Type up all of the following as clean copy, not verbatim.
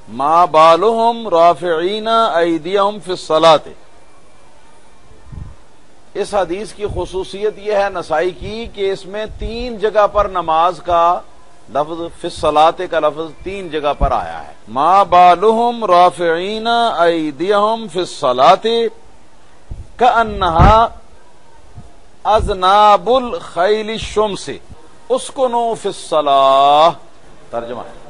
ما بالهم رافعین ایدیہم فی الصلاۃ. اس حدیث کی خصوصیت یہ ہے نسائی کی کہ اس میں 3 جگہ پر نماز کا لفظ فی الصلاۃ کا لفظ 3 جگہ پر آیا ہے. ما بالهم رافعین ایدیہم فی الصلاۃ کأنہا اذناب الخیل الشمس اسکنوا فی الصلاۃ. ترجمہ ہے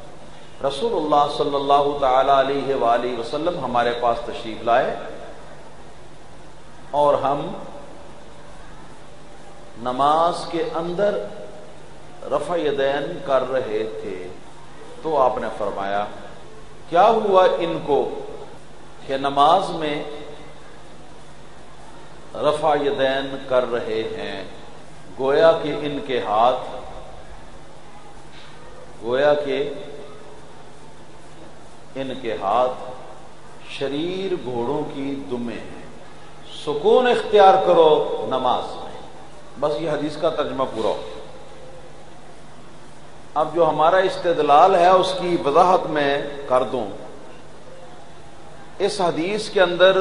رسول اللہ صلی اللہ تعالی علیہ وآلہ وسلم ہمارے پاس تشریف لائے اور ہم نماز کے اندر رفع یدین کر رہے تھے تو آپ نے فرمایا کیا ہوا ان کو کہ نماز میں رفع یدین کر رہے ہیں، گویا کہ ان کے ہاتھ شریر گھوڑوں کی دمیں ہیں. سکون اختیار کرو نماز میں. بس یہ حدیث کا ترجمہ پورا ہو. اب جو ہمارا استدلال ہے اس کی وضاحت میں کر دوں. اس حدیث کے اندر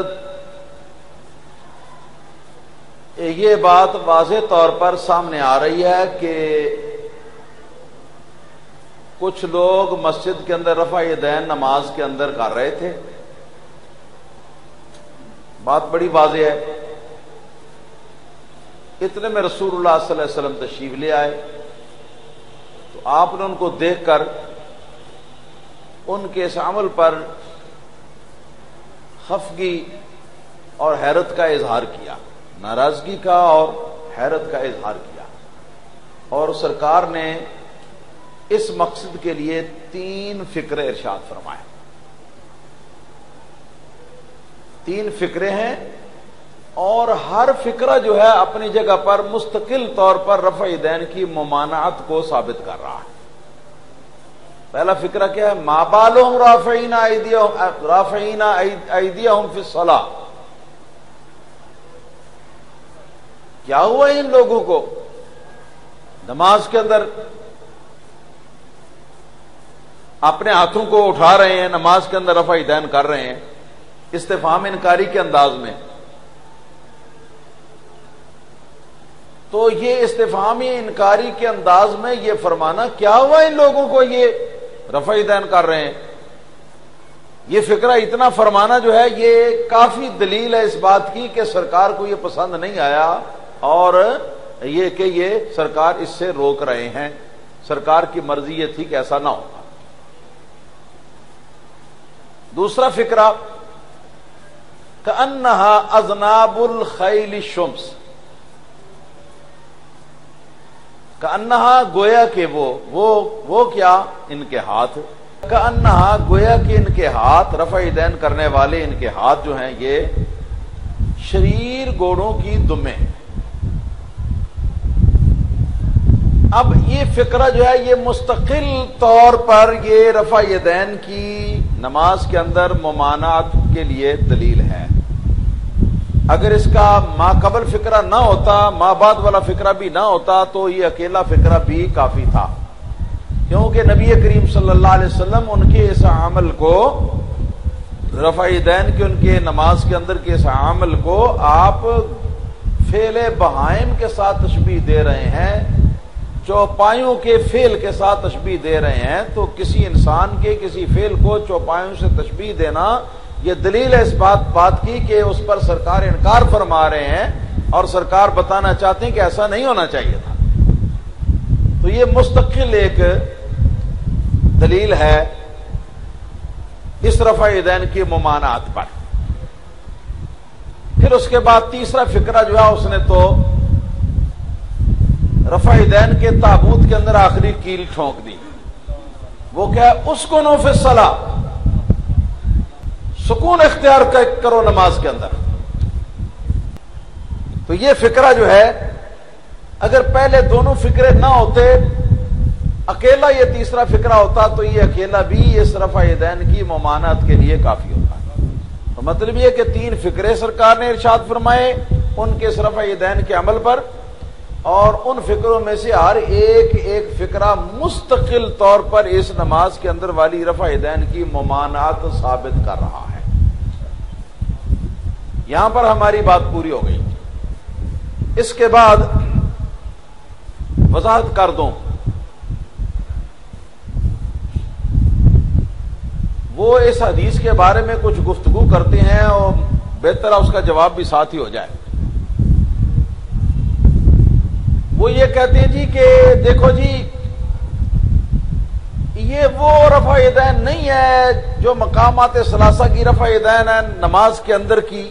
یہ بات واضح طور پر سامنے آ رہی ہے کہ کچھ لوگ مسجد کے اندر رفع یدین نماز کے اندر کر رہے تھے. بات بڑی واضح ہے. اتنے میں رسول اللہ صلی اللہ علیہ وسلم تشریف لے آئے تو آپ نے ان کو دیکھ کر ان کے اس عمل پر خفگی اور حیرت کا اظہار کیا، ناراضگی کا اور حیرت کا اظہار کیا. اور سرکار نے اس مقصد کے لیے 3 فقرے ارشاد فرمائے. 3 فقرے ہیں اور ہر فقرہ جو ہے اپنی جگہ پر مستقل طور پر رفع یدین کی ممانعت کو ثابت کر رہا ہے. پہلا فقرہ کیا ہے؟ ما بالهم رافعین ایدیہم فی الصلاۃ. کیا ہوا ان لوگوں کو نماز کے اندر اپنے ہاتھوں کو اٹھا رہے ہیں، نماز کے اندر رفع یدین کر رہے ہیں استفہام انکاری کے انداز میں. تو یہ استفہامی انکاری کے انداز میں یہ فرمانا کیا ہوا ان لوگوں کو یہ رفع یدین کر رہے ہیں، یہ فقرہ اتنا فرمانا جو ہے یہ کافی دلیل ہے اس بات کی کہ سرکار کو یہ پسند نہیں آیا اور یہ کہ یہ سرکار اس سے روک رہے ہیں. سرکار کی مرضی یہ تھی کہ ایسا نہ ہوگا. دوسرا فقرہ کأنہا اذناب الخیل الشمس. کأنہا گویا کہ وہ کیا ان کے ہاتھ، کأنہا گویا کہ ان کے ہاتھ رفع یدین کرنے والے ان کے ہاتھ جو ہیں یہ شریر گھوڑوں کی دمیں. اب یہ فقرہ جو ہے یہ مستقل طور پر یہ رفع یدین کی نماز کے اندر ممانعت کے لیے دلیل ہے. اگر اس کا ما قبل فقرہ نہ ہوتا، ما بعد والا فقرہ بھی نہ ہوتا تو یہ اکیلا فقرہ بھی کافی تھا، کیونکہ نبی کریم صلی اللہ علیہ وسلم ان کے اس عمل کو رفع یدین کے ان کے نماز کے اندر کے اس عمل کو آپ فعل بہائم کے ساتھ تشبیہ دے رہے ہیں، چوپایوں کے فعل کے ساتھ تشبیہ دے رہے ہیں. تو کسی انسان کے کسی فعل کو چوپایوں سے تشبیہ دینا یہ دلیل ہے اس بات کی کہ اس پر سرکار انکار فرما رہے ہیں اور سرکار بتانا چاہتے ہیں کہ ایسا نہیں ہونا چاہیے تھا. تو یہ مستقل ایک دلیل ہے اس رفع یدین کی ممانعت پر. پھر اس کے بعد تیسرا فقرہ جو ہے اس نے تو رفع یدین کے تابوت کے اندر آخری کیل ٹھونک دی. وہ کیا ہے؟ اسکنوا فی الصلاۃ. سکون اختیار کرو نماز کے اندر. تو یہ فقرہ جو ہے اگر پہلے دونوں فقرے نہ ہوتے، اکیلا یہ تیسرا فقرہ ہوتا تو یہ اکیلا بھی اس رفع یدین کی ممانعت کے لیے کافی ہوتا. تو مطلب یہ کہ 3 فقرے سرکار نے ارشاد فرمائے ان کے اس رفع یدین کے عمل پر. اور ان فکروں میں سے ہر ایک ایک فکرہ مستقل طور پر اس نماز کے اندر والی رفع یدین کی ممانعت ثابت کر رہا ہے۔ یہاں پر ہماری بات پوری ہو گئی۔ اس کے بعد وضاحت کر دوں، وہ اس حدیث کے بارے میں کچھ گفتگو کرتے ہیں اور بہتر ہے اس کا جواب بھی ساتھ ہی ہو جائے۔ وہ یہ کہتے ہیں جی کہ دیکھو جی یہ وہ رفع یدین نہیں ہے جو مقامات ثلاثہ کی رفع یدین ہے نماز کے اندر کی،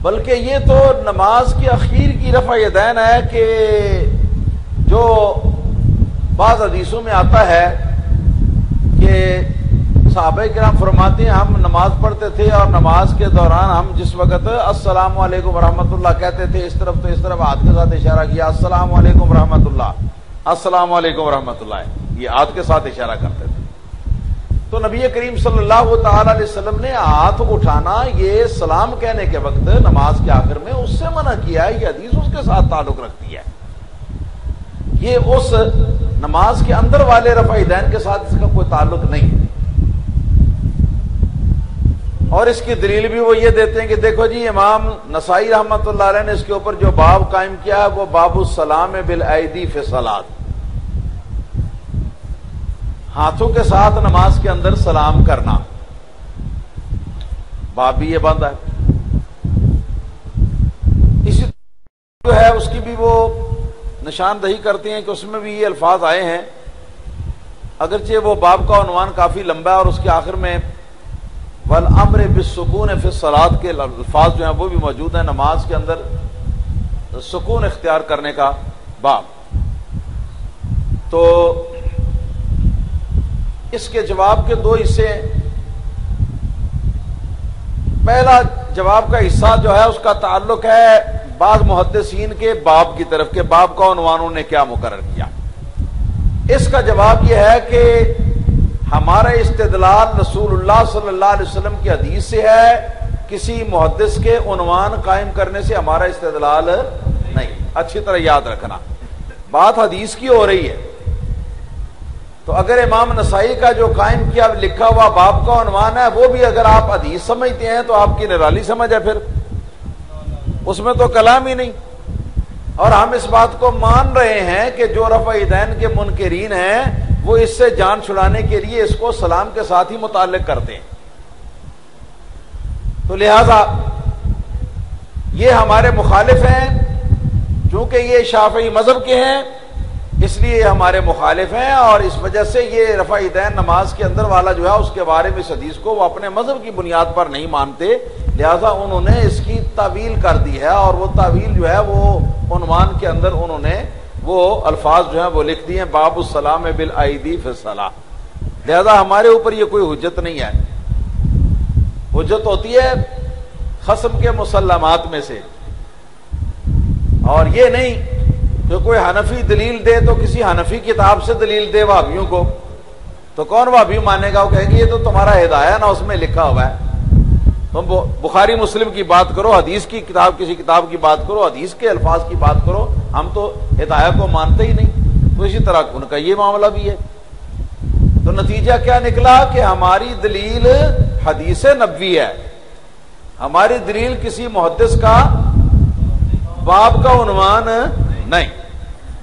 بلکہ یہ تو نماز کے اخیر کی رفع یدین ہے کہ جو بعض حدیثوں میں آتا ہے کہ صحابہ کرام فرماتے ہیں ہم نماز پڑھتے تھے اور نماز کے دوران ہم جس وقت السلام علیکم ورحمۃ اللہ کہتے تھے اس طرف تو اس طرف ہاتھ کے ساتھ اشارہ کیا، السلام علیکم ورحمۃ اللہ، السلام علیکم ورحمۃ اللہ، یہ ہاتھ کے ساتھ اشارہ کرتے تھے۔ تو نبی کریم صلی اللہ تعالی علیہ وسلم نے ہاتھ اٹھانا یہ سلام کہنے کے وقت نماز کے آخر میں اس سے منع کیا ہے، یہ حدیث اس کے ساتھ تعلق رکھتی ہے، یہ اس نماز کے اندر والے رفع یدین کے ساتھ اس کا کوئی تعلق نہیں۔ اور اس کی دلیل بھی وہ یہ دیتے ہیں کہ دیکھو جی امام نسائی رحمۃ اللہ علیہ نے اس کے اوپر جو باب قائم کیا ہے وہ باب السلام بالایدی فی الصلاۃ، ہاتھوں کے ساتھ نماز کے اندر سلام کرنا، باب بھی یہ بند ہے۔ اسی جو ہے اس کی بھی وہ نشاندہی کرتے ہیں کہ اس میں بھی یہ الفاظ آئے ہیں، اگرچہ وہ باب کا عنوان کافی لمبا ہے اور اس کے آخر میں والامر بالسکون فی الصلاۃ کے الفاظ جو ہیں وہ بھی موجود ہیں، نماز کے اندر سکون اختیار کرنے کا باب۔ تو اس کے جواب کے دو حصے ہیں۔ پہلا جواب کا حصہ جو ہے اس کا تعلق ہے بعض محدثین کے باب کی طرف کہ باب کا عنوان انہوں نے کیا مقرر کیا۔ اس کا جواب یہ ہے کہ ہمارا استدلال رسول اللہ صلی اللہ علیہ وسلم کی حدیث سے ہے، کسی محدث کے عنوان قائم کرنے سے ہمارا استدلال نہیں۔ اچھی طرح یاد رکھنا بات حدیث کی ہو رہی ہے، تو اگر امام نسائی کا جو قائم کیا لکھا ہوا باب کا عنوان ہے وہ بھی اگر آپ حدیث سمجھتے ہیں تو آپ کی نرالی سمجھ ہے، پھر اس میں تو کلام ہی نہیں۔ اور ہم اس بات کو مان رہے ہیں کہ جو رفع یدین کے منکرین ہیں وہ اس سے جان چھڑانے کے لیے اس کو سلام کے ساتھ ہی متعلق کرتے ہیں، تو لہذا یہ ہمارے مخالف ہیں، چونکہ یہ شافعی مذہب کے ہیں اس لیے ہمارے مخالف ہیں، اور اس وجہ سے یہ رفع یدین نماز کے اندر والا جو ہے اس کے بارے میں اس حدیث کو وہ اپنے مذہب کی بنیاد پر نہیں مانتے، لہذا انہوں نے اس کی تعویل کر دی ہے، اور وہ تعویل جو ہے وہ عنوان کے اندر انہوں نے وہ الفاظ جو ہیں وہ لکھ دیے ہیں باب السلام بالایدی فی الصلاۃ۔ لہذا ہمارے اوپر یہ کوئی حجت نہیں ہے، حجت ہوتی ہے خصم کے مسلمات میں سے، اور یہ نہیں کہ کوئی حنفی دلیل دے تو کسی حنفی کتاب سے دلیل دے وہابیوں کو، تو کون وہابی مانے گا؟ وہ کہیں گے یہ تو تمہارا ہدایہ نا اس میں لکھا ہوا ہے، تم بخاری مسلم کی بات کرو، حدیث کی کتاب کسی کتاب کی بات کرو، حدیث کے الفاظ کی بات کرو، ہم تو ہدایہ کو مانتے ہی نہیں۔ تو اسی طرح ان کا یہ معاملہ بھی ہے۔ تو نتیجہ کیا نکلا کہ ہماری دلیل حدیث نبوی ہے، ہماری دلیل کسی محدث کا باب کا عنوان نہیں۔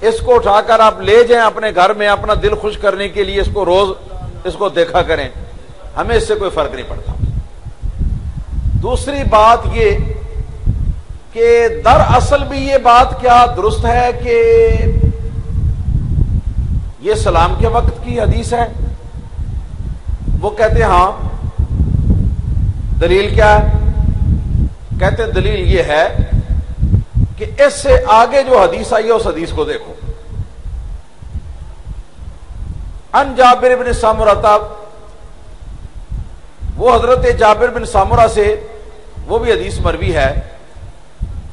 اس کو اٹھا کر آپ لے جائیں اپنے گھر میں اپنا دل خوش کرنے کے لیے، اس کو روز اس کو دیکھا کریں، ہمیں اس سے کوئی فرق نہیں پڑتا۔ دوسری بات یہ کہ دراصل بھی یہ بات کیا درست ہے کہ یہ سلام کے وقت کی حدیث ہے؟ وہ کہتے ہیں ہاں۔ دلیل کیا ہے؟ کہتے ہیں دلیل یہ ہے کہ اس سے آگے جو حدیث آئی ہے اس حدیث کو دیکھو، ان جابر بن سامرہ، وہ حضرت جابر بن سامرہ سے وہ بھی حدیث مروی ہے،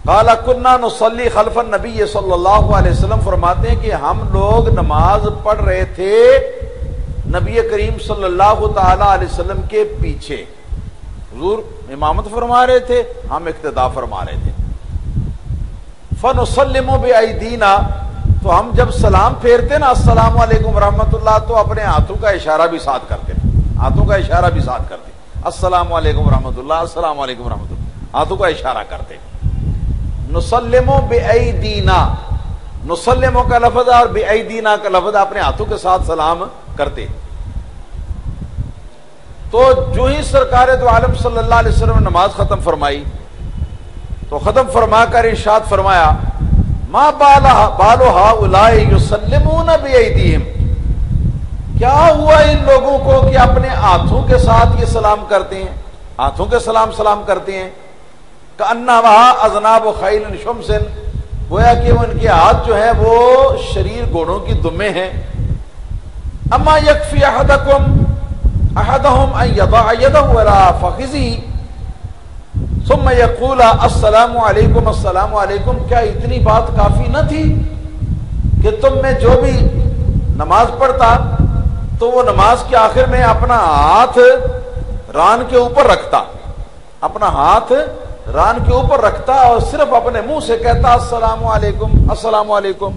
قال كنا نصلي خلف النبي صلی اللہ علیہ وسلم، فرماتے ہیں کہ ہم لوگ نماز پڑھ رہے تھے نبی کریم صلی اللہ تعالی علیہ وسلم کے پیچھے، حضور امامت فرما رہے تھے، ہم اقتداء فرما رہے تھے۔ فنسلم بأیدینا، تو ہم جب سلام پھیرتے نا السلام علیکم ورحمۃ اللہ، تو اپنے ہاتھوں کا اشارہ بھی ساتھ کرتے، ہاتھوں کا اشارہ بھی ساتھ کرتے، السلام علیکم ورحمۃ اللہ، السلام علیکم ورحمۃ اللہ، ہاتھوں کا اشارہ کرتے۔ نسلم بأیدینا، نسلم کا لفظ اور بأیدینا کا لفظ، اپنے ہاتھوں کے ساتھ سلام کرتے۔ تو جو ہی سرکار دو عالم صلی اللہ علیہ وسلم نے نماز ختم فرمائی تو ختم فرما کر ارشاد فرمایا ما بال هؤلاء یسلمون بأیدیہم، کیا ہوا ان لوگوں کو کہ اپنے ہاتھوں کے ساتھ یہ سلام کرتے ہیں، ہاتھوں کے سلام کرتے ہیں۔ کأنما اذناب خیل شمس، گویا کہ ان کے ہاتھ جو ہیں وہ شریر گھوڑوں کی دمیں ہیں۔ اما یکفی احدهم ان یضع یدہ علی فخذہ ثم یقول السلام علیکم السلام علیکم، کیا اتنی بات کافی نہ تھی کہ تم میں جو بھی نماز پڑھتا تو وہ نماز کے آخر میں اپنا ہاتھ ران کے اوپر رکھتا، اپنا ہاتھ ران کے اوپر رکھتا اور صرف اپنے منہ سے کہتا السلام علیکم السلام علیکم۔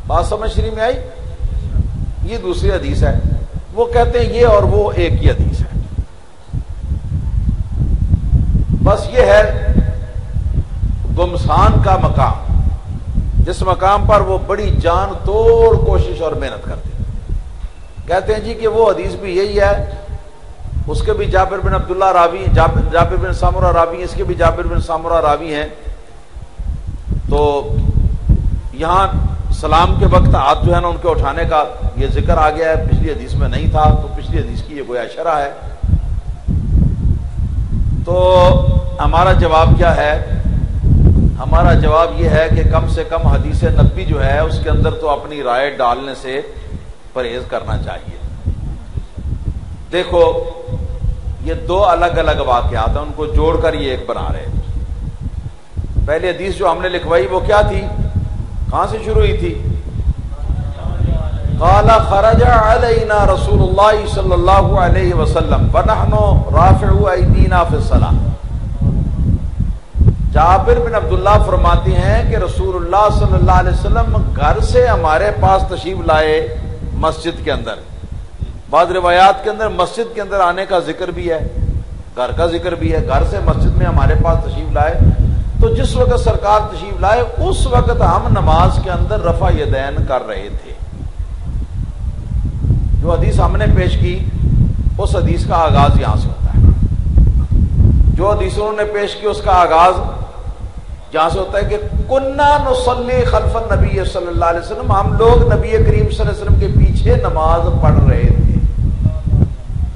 بات سمجھ شریف میں آئی؟ یہ دوسری حدیث ہے، وہ کہتے ہیں یہ اور وہ ایک ہی حدیث ہے۔ بس یہ ہے گمسان کا مقام، جس مقام پر وہ بڑی جان توڑ کوشش اور محنت کرتے ہیں۔ کہتے ہیں جی کہ وہ حدیث بھی یہی ہے، اس کے بھی جابر بن عبداللہ راوی، جابر بن سامرہ راوی، اس کے بھی جابر بن سامرہ راوی ہیں۔ تو یہاں سلام کے وقت ہاتھ جو ہے نا ان کے اٹھانے کا یہ ذکر آ گیا ہے، پچھلی حدیث میں نہیں تھا، تو پچھلی حدیث کی یہ گویا شرح ہے۔ تو ہمارا جواب کیا ہے؟ ہمارا جواب یہ ہے کہ کم سے کم حدیث نبوی جو ہے اس کے اندر تو اپنی رائے ڈالنے سے پرہیز کرنا چاہیے۔ دیکھو یہ دو الگ الگ واقعات ہیں، ان کو جوڑ کر یہ ایک بنا رہے ہیں۔ پہلی حدیث جو ہم نے لکھوائی وہ کیا تھی؟ کہاں سے شروع ہوئی تھی؟ قال خرج علینا رسول اللہ صلی اللہ علیہ وسلم ونحن رافع ایدینا فی الصلاۃ۔ جابر بن عبداللہ فرماتے ہیں کہ رسول اللہ صلی اللہ علیہ وسلم گھر سے ہمارے پاس تشریف لائے مسجد کے اندر۔ بعض روایات کے اندر مسجد کے اندر آنے کا ذکر بھی ہے، گھر کا ذکر بھی ہے، گھر سے مسجد میں ہمارے پاس تشریف لائے۔ تو جس وقت سرکار تشریف لائے اس وقت ہم نماز کے اندر رفع یدین کر رہے تھے۔ جو حدیث ہم نے پیش کی اس حدیث کا آغاز یہاں سے ہوتا ہے، جو حدیث انہوں نے پیش کی اس کا آغاز یہاں سے ہوتا ہے کہ کننا نصلی خلف النبی صلی اللہ علیہ وسلم، ہم لوگ نبی کریم صلی اللہ علیہ وسلم کے پیچھے نماز پڑھ رہے تھے۔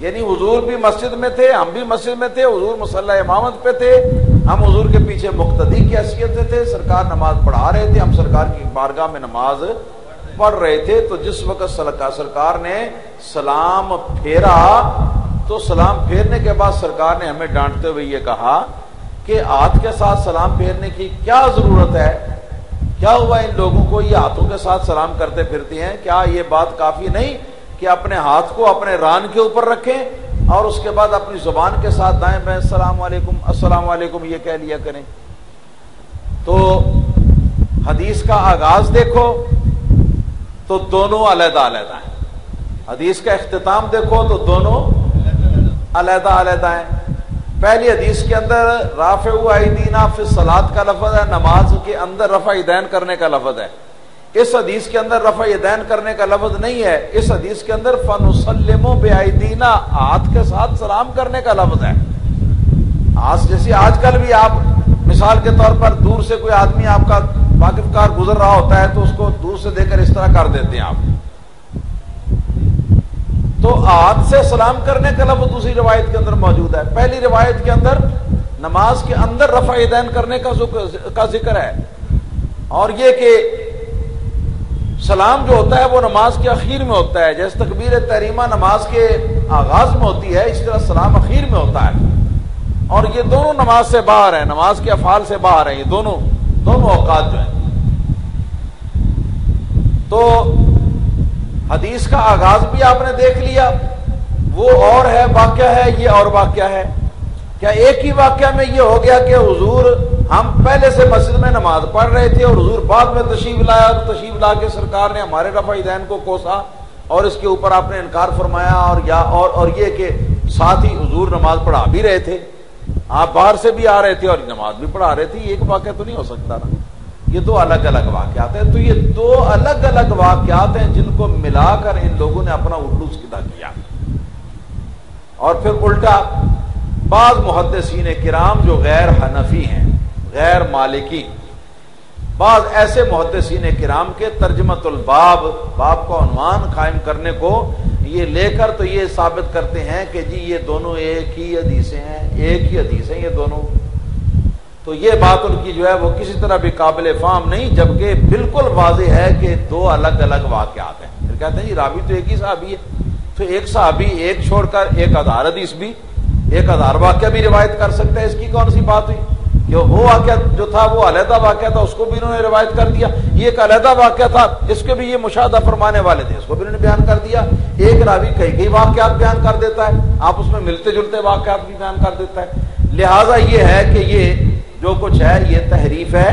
یعنی حضور بھی مسجد میں تھے، ہم بھی مسجد میں تھے، حضور مصلی امامت پہ تھے، ہم حضور کے پیچھے مقتدی کی حیثیت سے تھے، سرکار نماز پڑھا رہے تھے، ہم سرکار کی بارگاہ میں نماز پڑھ رہے تھے۔ تو جس وقت سرکار نے سلام پھیرا تو سلام پھیرنے کے بعد سرکار نے ہمیں ڈانٹتے ہوئے یہ کہا کہ ہاتھ کے ساتھ سلام پھیرنے کی کیا ضرورت ہے؟ کیا ہوا ان لوگوں کو یہ ہاتھوں کے ساتھ سلام کرتے پھرتے ہیں؟ کیا یہ بات کافی نہیں کہ اپنے ہاتھ کو اپنے ران کے اوپر رکھیں اور اس کے بعد اپنی زبان کے ساتھ دائیں بائیں السلام علیکم یہ کہہ لیا کریں؟ تو حدیث کا آغاز دیکھو تو دونوں علیحدہ علیحدہ ہیں، حدیث کا اختتام دیکھو تو دونوں علیحدہ علیحدہ ہیں۔ پہلی حدیث کے اندر رافع ایدینا فی الصلاۃ کا لفظ ہے، نماز کے اندر رفع یدین کرنے کا لفظ ہے۔ اس حدیث کے اندر رفع یدین کرنے کا لفظ نہیں ہے، اس حدیث کے اندر فنسلم بأیدینا، ہاتھ کے ساتھ سلام کرنے کا لفظ ہے۔ آج جیسے آج کل بھی آپ مثال کے طور پر دور سے کوئی آدمی آپ کا واقف کار گزر رہا ہوتا ہے تو اس کو دور سے دے کر اس طرح کر دیتے ہیں آپ۔ تو ہاتھ سے سلام کرنے کا لفظ دوسری روایت کے اندر موجود ہے، پہلی روایت کے اندر نماز کے اندر رفع یدین کرنے کا ذکر ہے، اور یہ کہ سلام جو ہوتا ہے وہ نماز کے اخیر میں ہوتا ہے، جیسے تکبیر تحریمہ نماز کے آغاز میں ہوتی ہے اس طرح سلام اخیر میں ہوتا ہے، اور یہ دونوں نماز سے باہر ہیں، نماز کے افعال سے باہر ہیں، یہ دونوں اوقات جو ہیں۔ تو حدیث کا آغاز بھی آپ نے دیکھ لیا، وہ اور ہے واقعہ ہے، یہ اور واقعہ ہے کیا ایک ہی واقعہ میں یہ ہو گیا کہ حضور ہم پہلے سے مسجد میں نماز پڑھ رہے تھے اور حضور بعد میں تشریف لایا، اور تشریف لا کے سرکار نے ہمارے رفع یدین کو کوسا اور اس کے اوپر آپ نے انکار فرمایا، اور یہ کہ ساتھ ہی حضور نماز پڑھا بھی رہے تھے، آپ باہر سے بھی آ رہے تھے اور نماز بھی پڑھا رہے تھے، یہ ایک واقعہ تو نہیں ہو سکتا نا، یہ دو الگ الگ واقعات ہیں۔ تو یہ دو الگ الگ واقعات ہیں جن کو ملا کر ان لوگوں نے اپنا الٹو سیدھا کیا، اور پھر الٹا بعض محدثین کرام جو غیر حنفی ہیں، غیر مالکی، بعض ایسے محدثین کرام کے ترجمۃ الباب، باب کو عنوان قائم کرنے کو یہ لے کر تو یہ ثابت کرتے ہیں کہ جی یہ دونوں ایک ہی حدیثیں ہیں، ایک ہی حدیث ہیں یہ دونوں، تو یہ بات ان کی جو ہے وہ کسی طرح بھی قابل فہم نہیں، جبکہ بالکل واضح ہے کہ دو الگ الگ واقعات ہیں۔ پھر کہتے ہیں جی راوی تو ایک ہی صحابی ہے، تو ایک صحابی ایک چھوڑ کر ایک ہزار حدیث بھی، ایک ہزار واقعہ بھی روایت کر سکتا ہے، اس کی کون سی بات ہوئی کہ وہ واقعہ جو تھا وہ علیحدہ واقعہ تھا، اس کو بھی انہوں نے روایت کر دیا، یہ ایک علیحدہ واقعہ تھا، اس کے بھی یہ مشاہدہ فرمانے والے تھے، اس کو بھی انہوں نے بیان کر دیا۔ ایک راوی کئی واقعات بیان کر دیتا ہے، آپ اس میں ملتے جلتے واقعات بھی بیان کر دیتا ہے، لہذا یہ ہے کہ یہ جو کچھ ہے یہ تحریف ہے،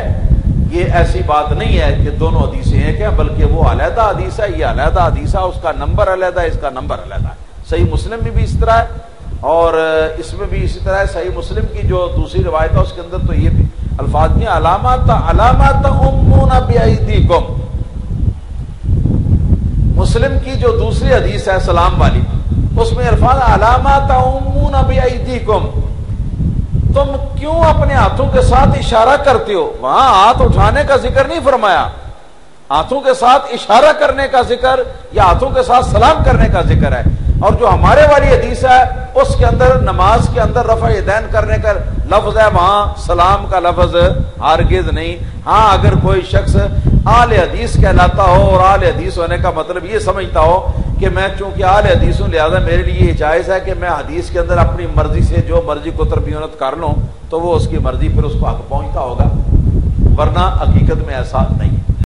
یہ ایسی بات نہیں ہے کہ دونوں حدیثیں ایک ہیں، بلکہ وہ علیحدہ حدیث ہے، یہ علیحدہ حدیث ہے، اس کا نمبر علیحدہ ہے، اس کا نمبر علیحدہ ہے۔ صحیح مسلم میں بھی اس طرح ہے اور اس میں بھی اسی طرح ہے۔ صحیح مسلم کی جو دوسری روایت ہے اس کے اندر تو یہ بھی الفاظ ہیں علامات امون بایدیکم، مسلم کی جو دوسری حدیث ہے سلام والی، اس میں الفاظ علامات امون بایدیکم، تم کیوں اپنے ہاتھوں کے ساتھ اشارہ کرتے ہو؟ وہاں ہاتھ اٹھانے کا ذکر نہیں فرمایا، ہاتھوں کے ساتھ اشارہ کرنے کا ذکر یا ہاتھوں کے ساتھ سلام کرنے کا ذکر ہے۔ اور جو ہمارے والی حدیث ہے اس کے اندر نماز کے اندر رفع یدین کرنے کا لفظ ہے، وہاں سلام کا لفظ ہرگز نہیں۔ ہاں اگر کوئی شخص اہل حدیث کہلاتا ہو اور اہل حدیث ہونے کا مطلب یہ سمجھتا ہو کہ میں چونکہ اہل حدیث ہوں لہذا میرے لیے یہ جائز ہے کہ میں حدیث کے اندر اپنی مرضی سے جو مرضی کو تربیت کر لوں، تو وہ اس کی مرضی، پھر اس کو حق پہنچتا ہوگا، ورنہ حقیقت میں ایسا نہیں۔